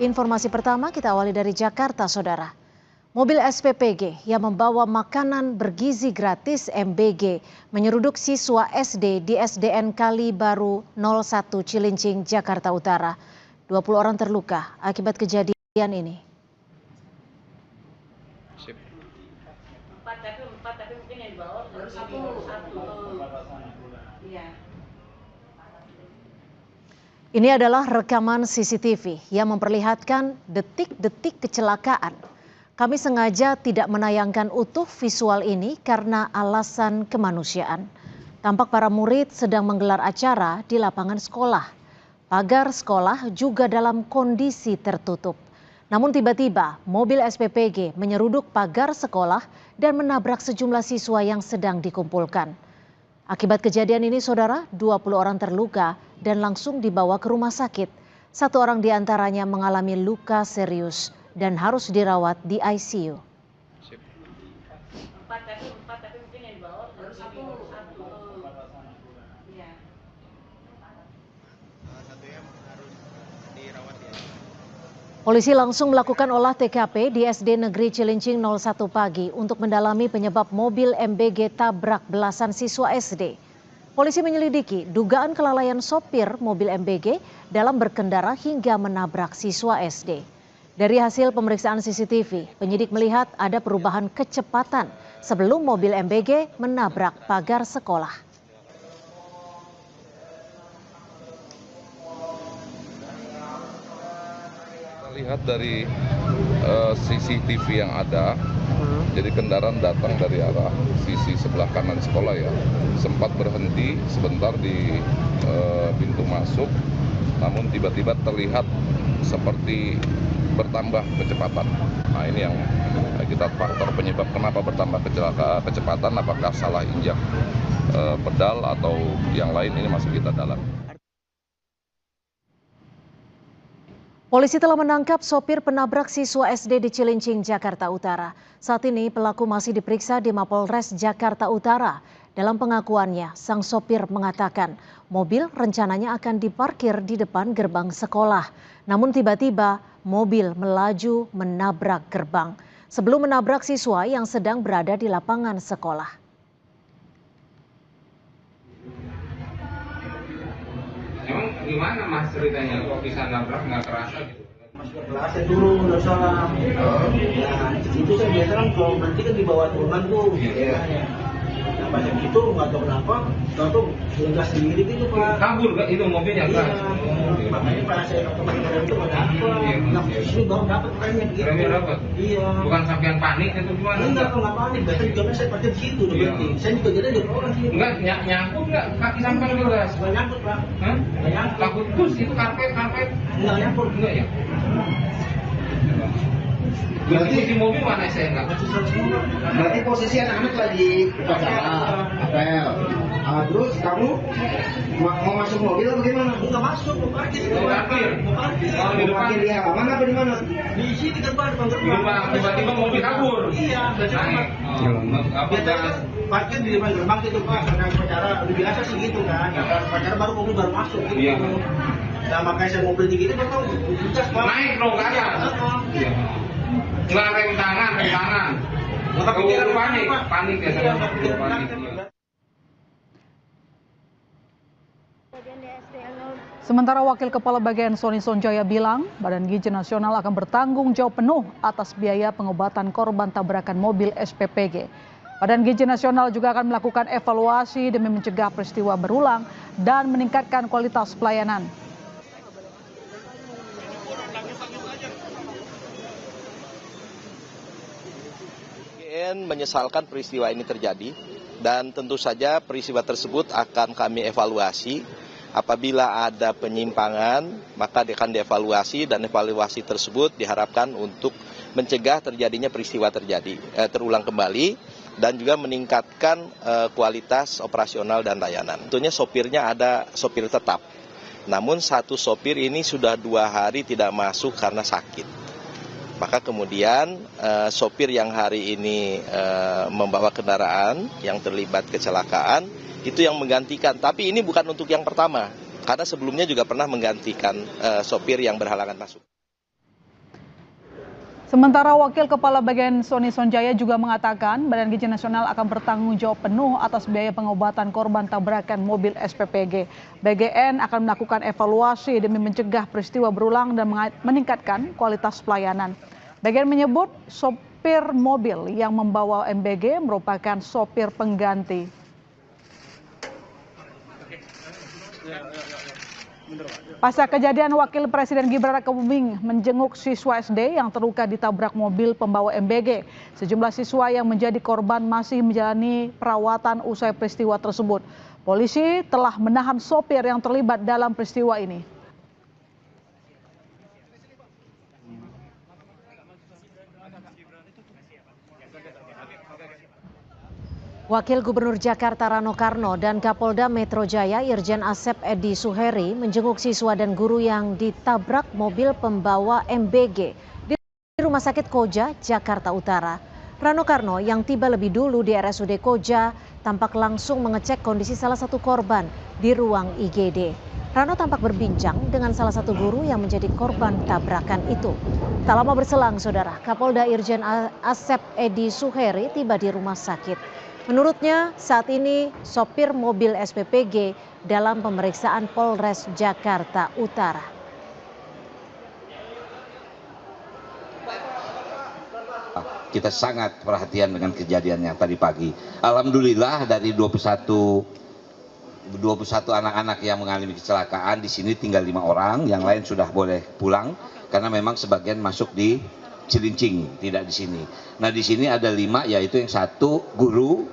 Informasi pertama kita awali dari Jakarta, Saudara. Mobil SPPG yang membawa makanan bergizi gratis MBG menyeruduk siswa SD di SDN Kali Baru 01 Cilincing, Jakarta Utara. 20 orang terluka akibat kejadian ini. Tapi mungkin yang dibawa baru satu. Iya. Ini adalah rekaman CCTV yang memperlihatkan detik-detik kecelakaan. Kami sengaja tidak menayangkan utuh visual ini karena alasan kemanusiaan. Tampak para murid sedang menggelar acara di lapangan sekolah. Pagar sekolah juga dalam kondisi tertutup. Namun tiba-tiba mobil SPPG menyeruduk pagar sekolah dan menabrak sejumlah siswa yang sedang dikumpulkan. Akibat kejadian ini, Saudara, 20 orang terluka dan langsung dibawa ke rumah sakit. 1 orang diantaranya mengalami luka serius dan harus dirawat di ICU. Tapi mungkin yang dibawa baru satu. Iya. Polisi langsung melakukan olah TKP di SD Negeri Cilincing 01 pagi untuk mendalami penyebab mobil MBG tabrak belasan siswa SD. Polisi menyelidiki dugaan kelalaian sopir mobil MBG dalam berkendara hingga menabrak siswa SD. Dari hasil pemeriksaan CCTV, penyidik melihat ada perubahan kecepatan sebelum mobil MBG menabrak pagar sekolah. Lihat dari CCTV yang ada, jadi kendaraan datang dari arah sisi sebelah kanan sekolah ya, sempat berhenti sebentar di pintu masuk, namun tiba-tiba terlihat seperti bertambah kecepatan. Nah ini yang kita faktor penyebab kenapa bertambah kecepatan, apakah salah injak pedal atau yang lain, ini masih kita dalami. Polisi telah menangkap sopir penabrak siswa SD di Cilincing, Jakarta Utara. Saat ini pelaku masih diperiksa di Mapolres Jakarta Utara. Dalam pengakuannya, sang sopir mengatakan mobil rencananya akan diparkir di depan gerbang sekolah. Namun tiba-tiba mobil melaju menabrak gerbang sebelum menabrak siswa yang sedang berada di lapangan sekolah. Emang gimana Mas ceritanya kok bisa nabrak nggak kerasa gitu? Masuk ke kelas saya turun udah salah. Nah itu saya biasa kan kalau berhenti kan di bawah turungan tuh. Nah banyak itu nggak tahu kenapa, tahu gas sendiri gitu Pak. Kabur gak itu mobilnya kan? Iya. Makanya pas saya kemarin itu ada apa? Nah ini baru dapat remnya gitu. Remnya dapat? Iya. Bukan sampean panik itu gimana? Enggak panik. Biasanya juga saya parkir di situ udah berhenti. Saya juga jadi ada orang sih. Enggak nyangkut nggak kaki sampean ke gas? Nggak nyangkut Pak. Hah? Nggak nyangkut. Takut bus itu karpet? Nggak nyangkut. Enggak ya? Berarti di mobil mana saya enggak? Berarti posisi anak-anak lagi upacara apel. Terus kamu mau masuk mobil atau bagaimana? Enggak masuk, mau parkir. Mau parkir? Mau parkir. Di depan Parkir di halaman apa di mana? Di sini depan. Tiba-tiba mobil kabur. Iya, biasanya. Biasanya parkir di depan gerbang gitu Pak. Karena upacara udah biasa sih gitu kan. Upacara baru mobil baru masuk gitu. Iya. Nah makanya saya mau berhenti gitu Pak. Udah Pak. Naik dong ke atas. Iya. Nggak rem tangan. Nggak kepikiran panik ya Iya, panik. Sementara Wakil Kepala Bagian Sony Sonjaya bilang, Badan Gizi Nasional akan bertanggung jawab penuh atas biaya pengobatan korban tabrakan mobil SPPG. Badan Gizi Nasional juga akan melakukan evaluasi demi mencegah peristiwa berulang dan meningkatkan kualitas pelayanan. BGN menyesalkan peristiwa ini terjadi dan tentu saja peristiwa tersebut akan kami evaluasi. Apabila ada penyimpangan, maka akan dievaluasi dan evaluasi tersebut diharapkan untuk mencegah terjadinya peristiwa terulang kembali dan juga meningkatkan kualitas operasional dan layanan. Tentunya sopirnya ada sopir tetap, namun satu sopir ini sudah 2 hari tidak masuk karena sakit. Maka kemudian sopir yang hari ini membawa kendaraan yang terlibat kecelakaan itu yang menggantikan, tapi ini bukan untuk yang pertama, karena sebelumnya juga pernah menggantikan sopir yang berhalangan masuk. Sementara Wakil Kepala Bagian Sony Sonjaya juga mengatakan Badan Gizi Nasional akan bertanggung jawab penuh atas biaya pengobatan korban tabrakan mobil SPPG. BGN akan melakukan evaluasi demi mencegah peristiwa berulang dan meningkatkan kualitas pelayanan. BGN menyebut sopir mobil yang membawa MBG merupakan sopir pengganti. Pasca kejadian, Wakil Presiden Gibran Rakabuming menjenguk siswa SD yang terluka ditabrak mobil pembawa MBG. Sejumlah siswa yang menjadi korban masih menjalani perawatan usai peristiwa tersebut. Polisi telah menahan sopir yang terlibat dalam peristiwa ini. Wakil Gubernur Jakarta Rano Karno dan Kapolda Metro Jaya Irjen Asep Edi Suheri menjenguk siswa dan guru yang ditabrak mobil pembawa MBG di Rumah Sakit Koja, Jakarta Utara. Rano Karno yang tiba lebih dulu di RSUD Koja tampak langsung mengecek kondisi salah satu korban di ruang IGD. Rano tampak berbincang dengan salah satu guru yang menjadi korban tabrakan itu. Tak lama berselang, saudara, Kapolda Irjen Asep Edi Suheri tiba di rumah sakit. Menurutnya, saat ini sopir mobil SPPG dalam pemeriksaan Polres Jakarta Utara. Kita sangat perhatian dengan kejadian yang tadi pagi. Alhamdulillah dari 21 anak-anak yang mengalami kecelakaan, di sini tinggal 5 orang, yang lain sudah boleh pulang karena memang sebagian masuk di Cilincing, tidak di sini. Nah, di sini ada 5, yaitu yang satu guru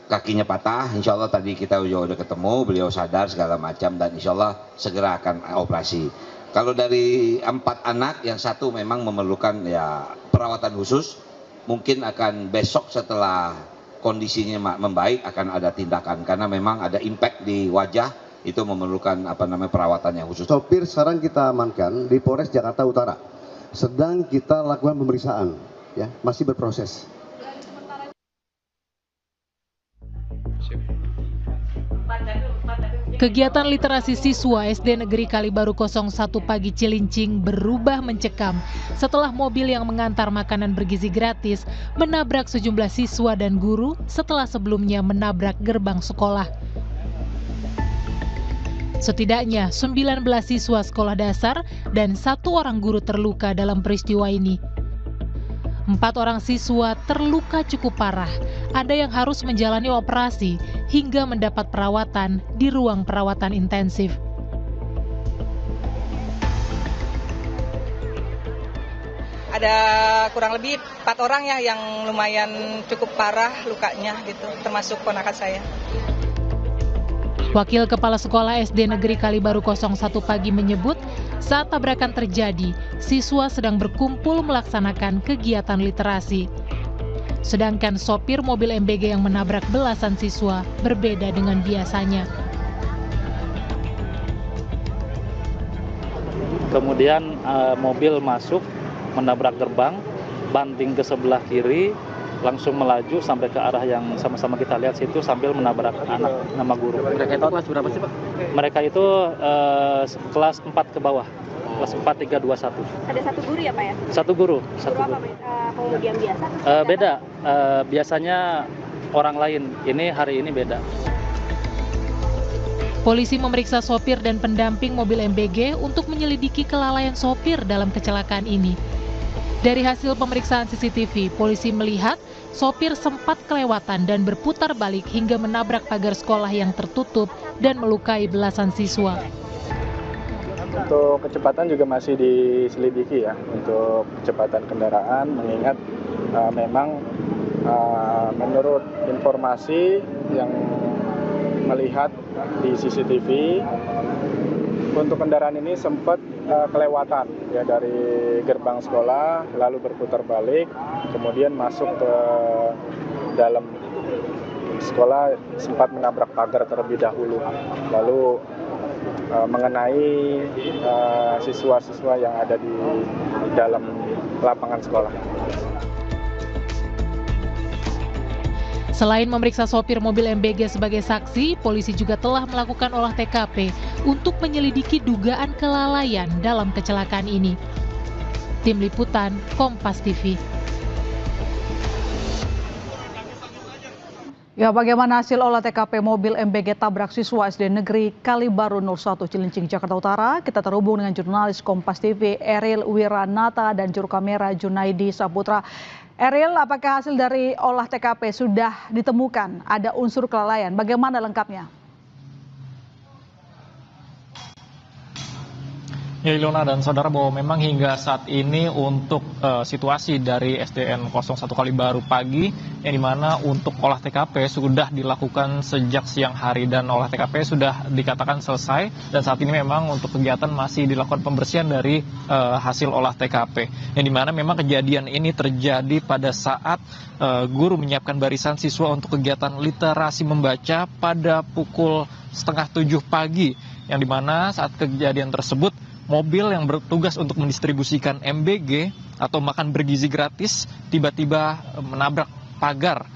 kakinya patah. Insya Allah tadi kita udah ketemu, beliau sadar segala macam dan insya Allah segera akan operasi. Kalau dari 4 anak, yang satu memang memerlukan perawatan khusus, mungkin akan besok setelah kondisinya membaik akan ada tindakan karena memang ada impact di wajah, itu memerlukan perawatan yang khusus. Sopir sekarang kita amankan di Polres Jakarta Utara. Sedang kita lakukan pemeriksaan, ya, masih berproses. Kegiatan literasi siswa SD Negeri Kalibaru 01 pagi Cilincing berubah mencekam setelah mobil yang mengantar makanan bergizi gratis menabrak sejumlah siswa dan guru setelah sebelumnya menabrak gerbang sekolah. Setidaknya 19 siswa sekolah dasar dan 1 orang guru terluka dalam peristiwa ini. 4 orang siswa terluka cukup parah. Ada yang harus menjalani operasi hingga mendapat perawatan di ruang perawatan intensif. Ada kurang lebih 4 orang ya yang lumayan cukup parah lukanya gitu, termasuk ponakan saya. Wakil Kepala Sekolah SD Negeri Kalibaru 01 pagi menyebut, saat tabrakan terjadi, siswa sedang berkumpul melaksanakan kegiatan literasi. Sedangkan sopir mobil MBG yang menabrak belasan siswa berbeda dengan biasanya. Kemudian mobil masuk, menabrak gerbang, banting ke sebelah kiri, langsung melaju sampai ke arah yang sama-sama kita lihat situ sambil menabrak anak nama guru. Mereka itu kelas berapa sih, Pak? Mereka itu kelas 4 ke bawah, kelas 4, 3, 2, 1. Ada 1 guru ya, Pak ya? 1 guru. Guru apa, pengemudian biasa? Beda, biasanya orang lain, ini hari ini beda. Polisi memeriksa sopir dan pendamping mobil MBG untuk menyelidiki kelalaian sopir dalam kecelakaan ini. Dari hasil pemeriksaan CCTV, polisi melihat sopir sempat kelewatan dan berputar balik hingga menabrak pagar sekolah yang tertutup dan melukai belasan siswa. Untuk kecepatan juga masih diselidiki ya, untuk kecepatan kendaraan, mengingat memang menurut informasi yang melihat di CCTV, untuk kendaraan ini sempat kelewatan ya dari gerbang sekolah, lalu berputar balik, kemudian masuk ke dalam sekolah, sempat menabrak pagar terlebih dahulu, lalu mengenai siswa-siswa yang ada di dalam lapangan sekolah. Selain memeriksa sopir mobil MBG sebagai saksi, polisi juga telah melakukan olah TKP untuk menyelidiki dugaan kelalaian dalam kecelakaan ini. Tim Liputan, Kompas TV. Ya, bagaimana hasil olah TKP mobil MBG tabrak siswa SD Negeri Kalibaru 01 Cilincing, Jakarta Utara? Kita terhubung dengan jurnalis Kompas TV Eril Wiranata dan juru kamera Junaidi Saputra. Eril, apakah hasil dari olah TKP sudah ditemukan? Ada unsur kelalaian? Bagaimana lengkapnya? Ya, Ilona dan saudara, bahwa memang hingga saat ini untuk situasi dari SDN 01 Kalibaru pagi, yang dimana untuk olah TKP sudah dilakukan sejak siang hari dan olah TKP sudah dikatakan selesai, dan saat ini memang untuk kegiatan masih dilakukan pembersihan dari hasil olah TKP, yang dimana memang kejadian ini terjadi pada saat guru menyiapkan barisan siswa untuk kegiatan literasi membaca pada pukul 6:30 pagi, yang dimana saat kejadian tersebut mobil yang bertugas untuk mendistribusikan MBG atau makan bergizi gratis tiba-tiba menabrak pagar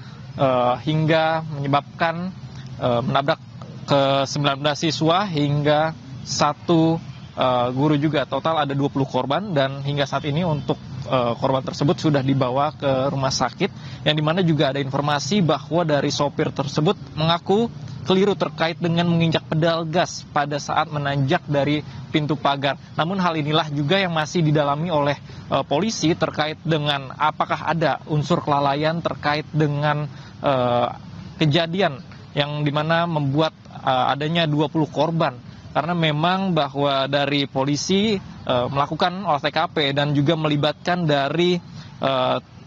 hingga menyebabkan menabrak ke 19 siswa hingga 1 guru juga. Total ada 20 korban dan hingga saat ini untuk korban tersebut sudah dibawa ke rumah sakit, yang dimana juga ada informasi bahwa dari sopir tersebut mengaku keliru terkait dengan menginjak pedal gas pada saat menanjak dari pintu pagar. Namun hal inilah juga yang masih didalami oleh polisi terkait dengan apakah ada unsur kelalaian terkait dengan kejadian yang dimana membuat adanya 20 korban. Karena memang bahwa dari polisi melakukan olah TKP dan juga melibatkan dari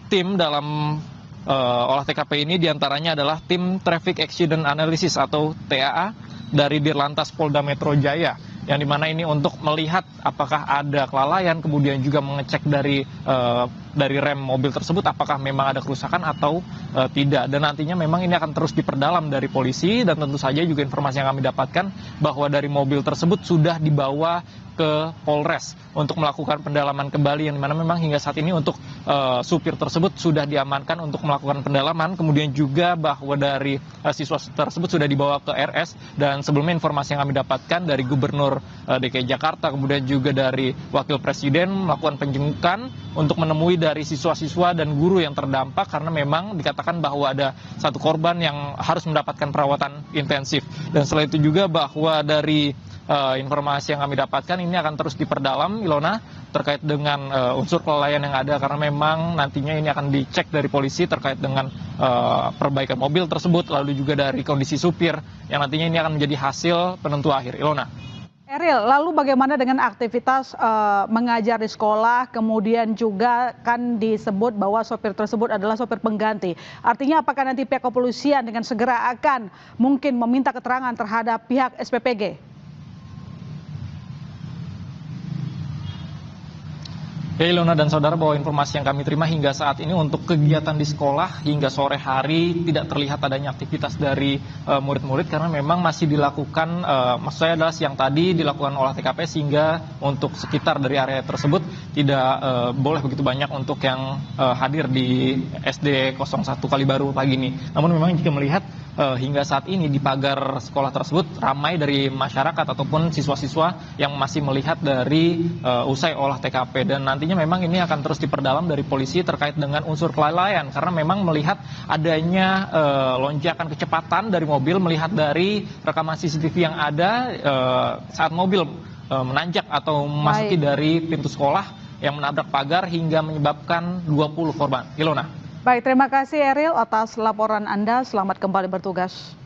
tim dalam olah TKP ini, diantaranya adalah tim Traffic Accident Analysis atau TAA dari Dirlantas Polda Metro Jaya, yang dimana ini untuk melihat apakah ada kelalaian, kemudian juga mengecek dari rem mobil tersebut apakah memang ada kerusakan atau tidak. Dan nantinya memang ini akan terus diperdalam dari polisi, dan tentu saja juga informasi yang kami dapatkan bahwa dari mobil tersebut sudah dibawa ke Polres untuk melakukan pendalaman kembali, yang dimana memang hingga saat ini untuk supir tersebut sudah diamankan untuk melakukan pendalaman, kemudian juga bahwa dari siswa tersebut sudah dibawa ke RS, dan sebelumnya informasi yang kami dapatkan dari Gubernur DKI Jakarta kemudian juga dari Wakil Presiden melakukan penjemputan untuk menemui dari siswa-siswa dan guru yang terdampak, karena memang dikatakan bahwa ada 1 korban yang harus mendapatkan perawatan intensif. Dan selain itu juga bahwa dari informasi yang kami dapatkan ini akan terus diperdalam, Ilona, terkait dengan unsur kelalaian yang ada, karena memang nantinya ini akan dicek dari polisi terkait dengan perbaikan mobil tersebut, lalu juga dari kondisi supir yang nantinya ini akan menjadi hasil penentu akhir. Ilona. Eril, lalu bagaimana dengan aktivitas mengajar di sekolah, kemudian juga kan disebut bahwa sopir tersebut adalah sopir pengganti. Artinya apakah nanti pihak kepolisian dengan segera akan mungkin meminta keterangan terhadap pihak SPPG? Ya, Ilona dan saudara, bahwa informasi yang kami terima hingga saat ini untuk kegiatan di sekolah hingga sore hari tidak terlihat adanya aktivitas dari murid-murid, karena memang masih dilakukan, maksud saya adalah siang tadi dilakukan olah TKP, sehingga untuk sekitar dari area tersebut tidak boleh begitu banyak untuk yang hadir di SD 01 Kalibaru pagi ini. Namun memang jika melihat hingga saat ini di pagar sekolah tersebut ramai dari masyarakat ataupun siswa-siswa yang masih melihat dari usai olah TKP, dan nantinya memang ini akan terus diperdalam dari polisi terkait dengan unsur kelalaian, karena memang melihat adanya lonjakan kecepatan dari mobil, melihat dari rekaman CCTV yang ada saat mobil menanjak atau memasuki dari pintu sekolah yang menabrak pagar hingga menyebabkan 20 korban. Ilona. Baik, terima kasih Eril atas laporan Anda. Selamat kembali bertugas.